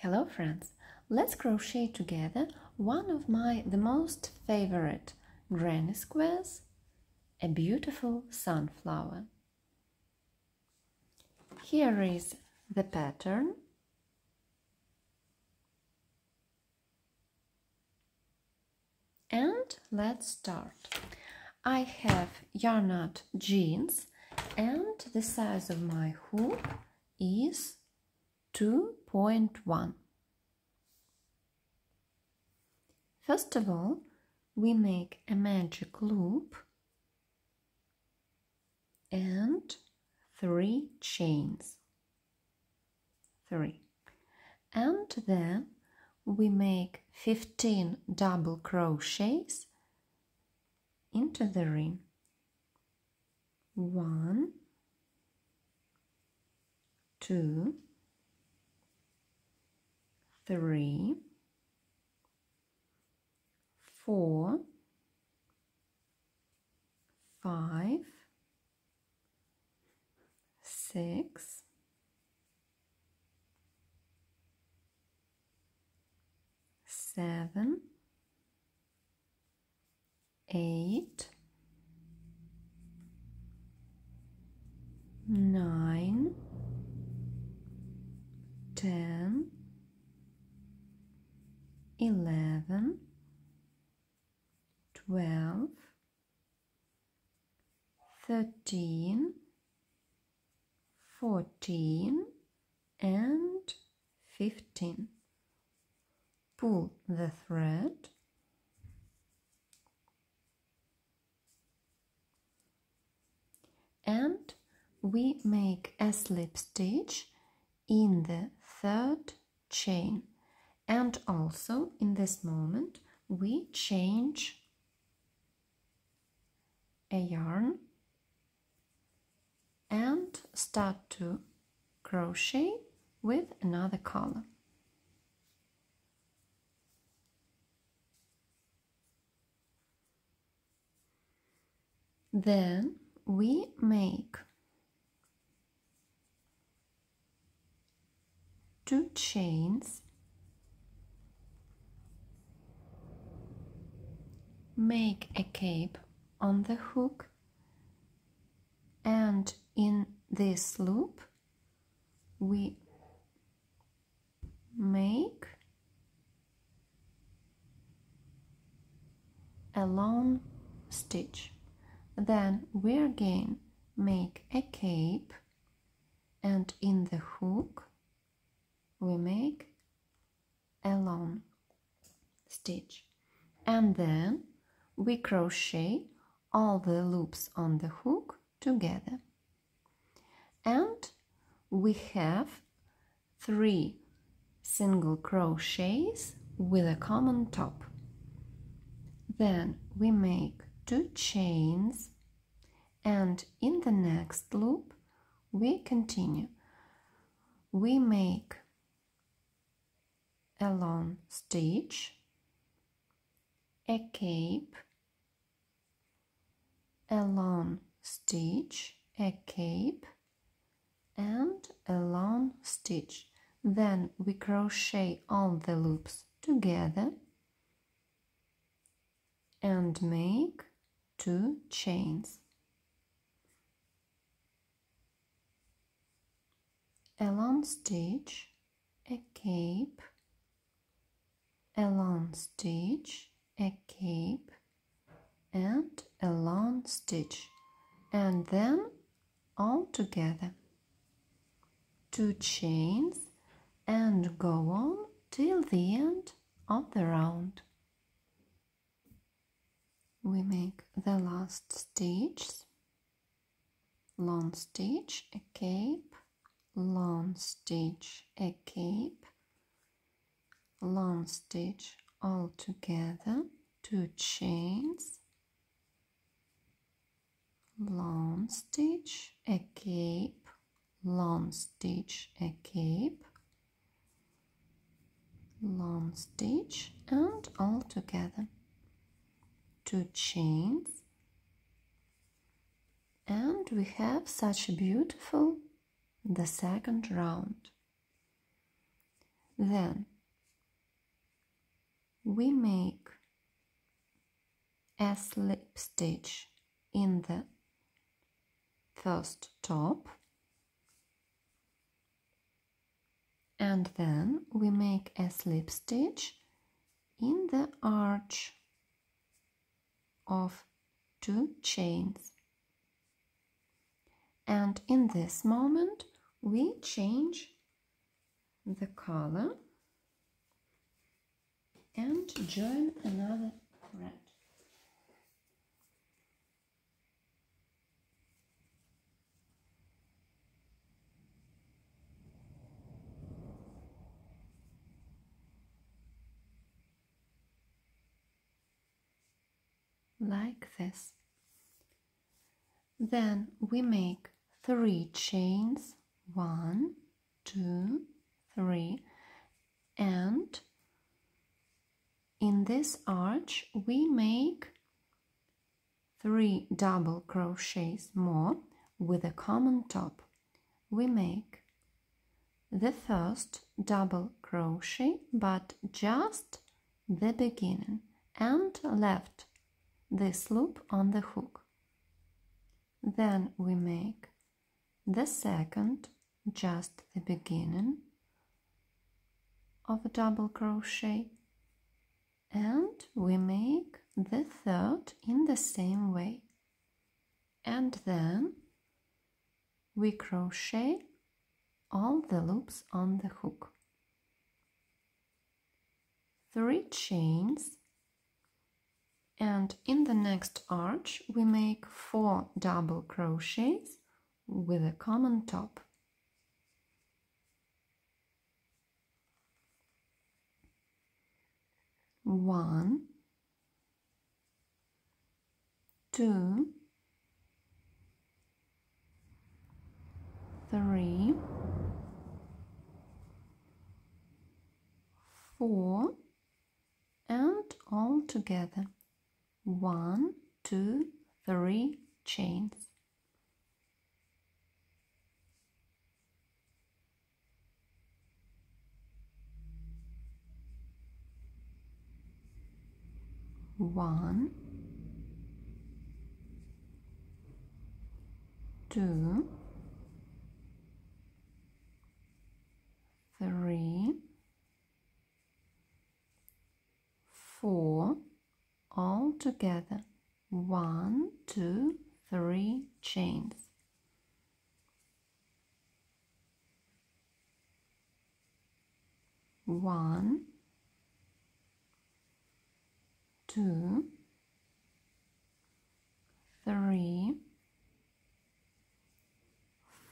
Hello friends, let's crochet together one of the most favorite granny squares, a beautiful sunflower. Here is the pattern. And let's start. I have yarn knot jeans and the size of my hook is 2.1. First of all, we make a magic loop and 3 chains. 3. And then we make 15 double crochets into the ring. 1, 2, 3, 4, 5, 6, 7, 8, 9, 10, 11, 12, 13, 14, and 15. Pull the thread and we make a slip stitch in the 3rd chain, and also in this moment we change a yarn and start to crochet with another color. Then we make 2 chains, make a cape on the hook, and in this loop we make a long stitch. Then we again make a cape, and in the hook we make a long stitch, and then we crochet all the loops on the hook together, and we have 3 single crochets with a common top. Then we make 2 chains, and in the next loop we continue. We make a long stitch, a cape, a long stitch, a cape, and a long stitch. Then we crochet all the loops together and make 2 chains. A long stitch, a cape, a long stitch, a cape, and a long stitch, and then all together 2 chains, and go on till the end of the round. We make the last stitch, long stitch, a cape, long stitch, a cape, long stitch, all together, 2 chains, long stitch, a cape, long stitch, a cape, long stitch, and all together 2 chains, and we have such a beautiful the second round. Then we make a slip stitch in the first top, and then we make a slip stitch in the arch of 2 chains. And in this moment we change the color and join another thread. Like this. Then we make 3 chains, 1, 2, 3, and in this arch we make 3 double crochets more with a common top. We make the first double crochet, but just the beginning, and left this loop on the hook. Then we make the second, just the beginning of a double crochet, and we make the third in the same way, and then we crochet all the loops on the hook. 3 chains, and in the next arch we make 4 double crochets with a common top. One, 2, 3, 4, and all together 1, 2, 3 chains. One, 2, 3, 4, all together 1, 2, 3 chains. One, 2, 3,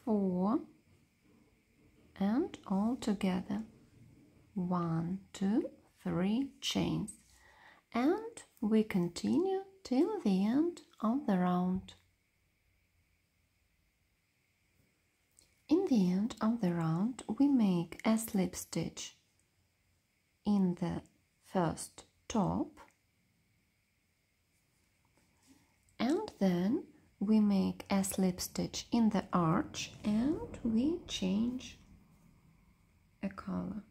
4, and all together 1, 2, 3 chains, and we continue till the end of the round. In the end of the round we make a slip stitch in the first top, and then we make a slip stitch in the arch and we change a color.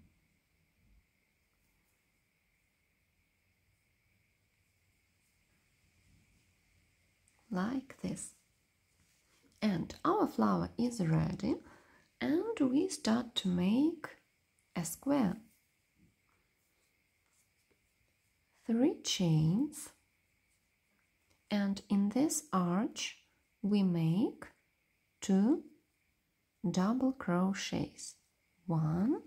Like this. And our flower is ready, and we start to make a square. 3 chains, and in this arch we make 2 double crochets. 1,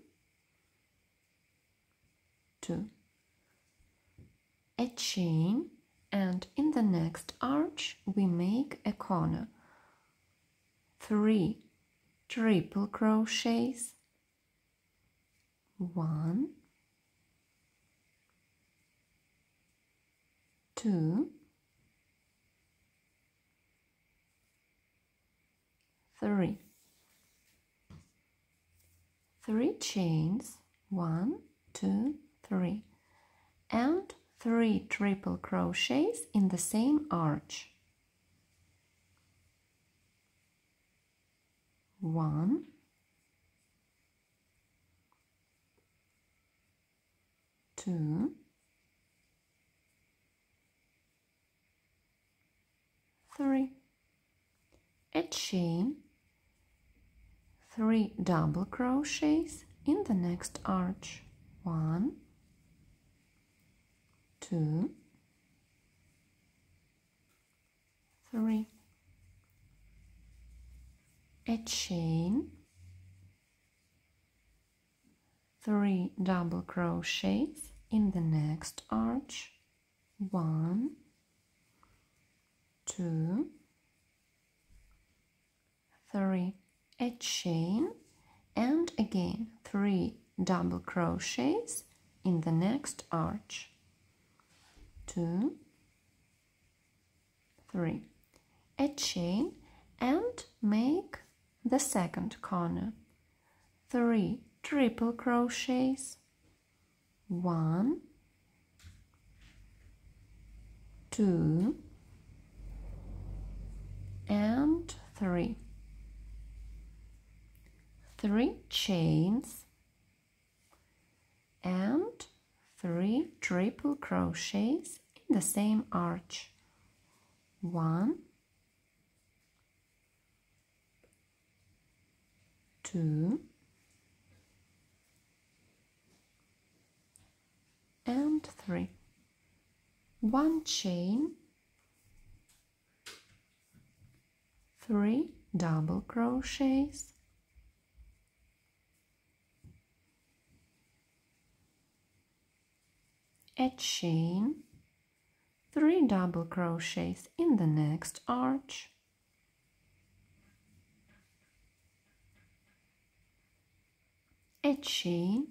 2, a chain, and in the next arch we make a corner. 3 triple crochets. 1, 2, 3. 3 chains, 1, 2, 3, and 3 triple crochets in the same arch. 1, 2, 3, a chain, 3 double crochets in the next arch, 1, 2, 3, a chain, 3 double crochets in the next arch, 1, 2, 3, a chain, and again 3 double crochets in the next arch, 2, 3, a chain, and make the second corner, 3 triple crochets, 1, 2, and 3, 3 chains and 3 triple crochets in the same arch, 1, 2, and 3, 1 chain, 3 double crochets, a chain, 3 double crochets in the next arch, a chain,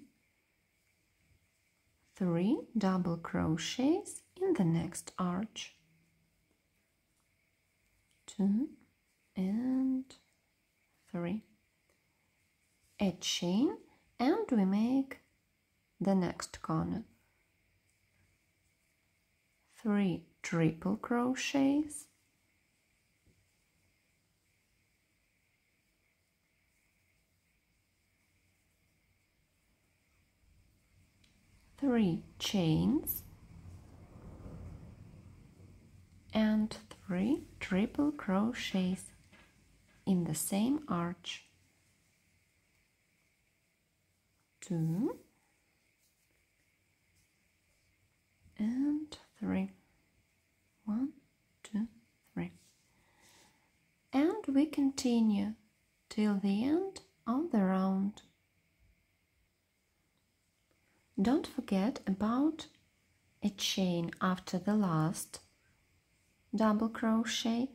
3 double crochets in the next arch, 2 and 3, a chain, and we make the next corner, 3 triple crochets, 3 chains, and 3 triple crochets in the same arch, 2 and 3, 1, 2, 3, and we continue till the end of the round. Don't forget about a chain after the last double crochet,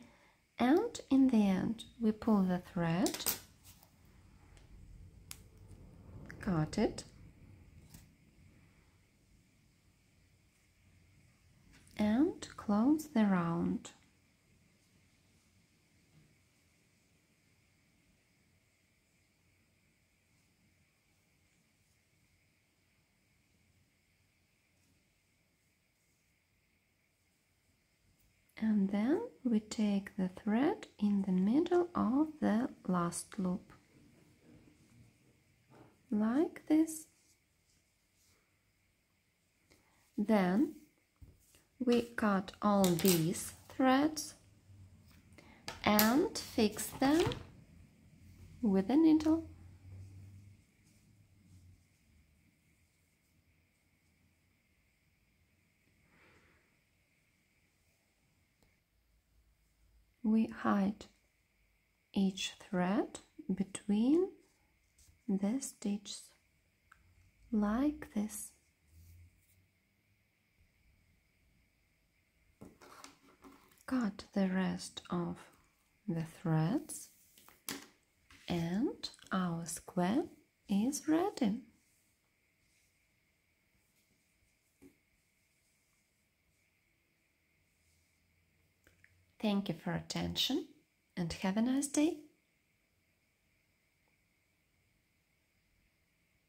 and in the end we pull the thread, cut it, and close the round. And then we take the thread in the middle of the last loop, like this. Then we cut all these threads and fix them with a needle. We hide each thread between the stitches, like this. Cut the rest of the threads, and our square is ready. Thank you for attention and have a nice day.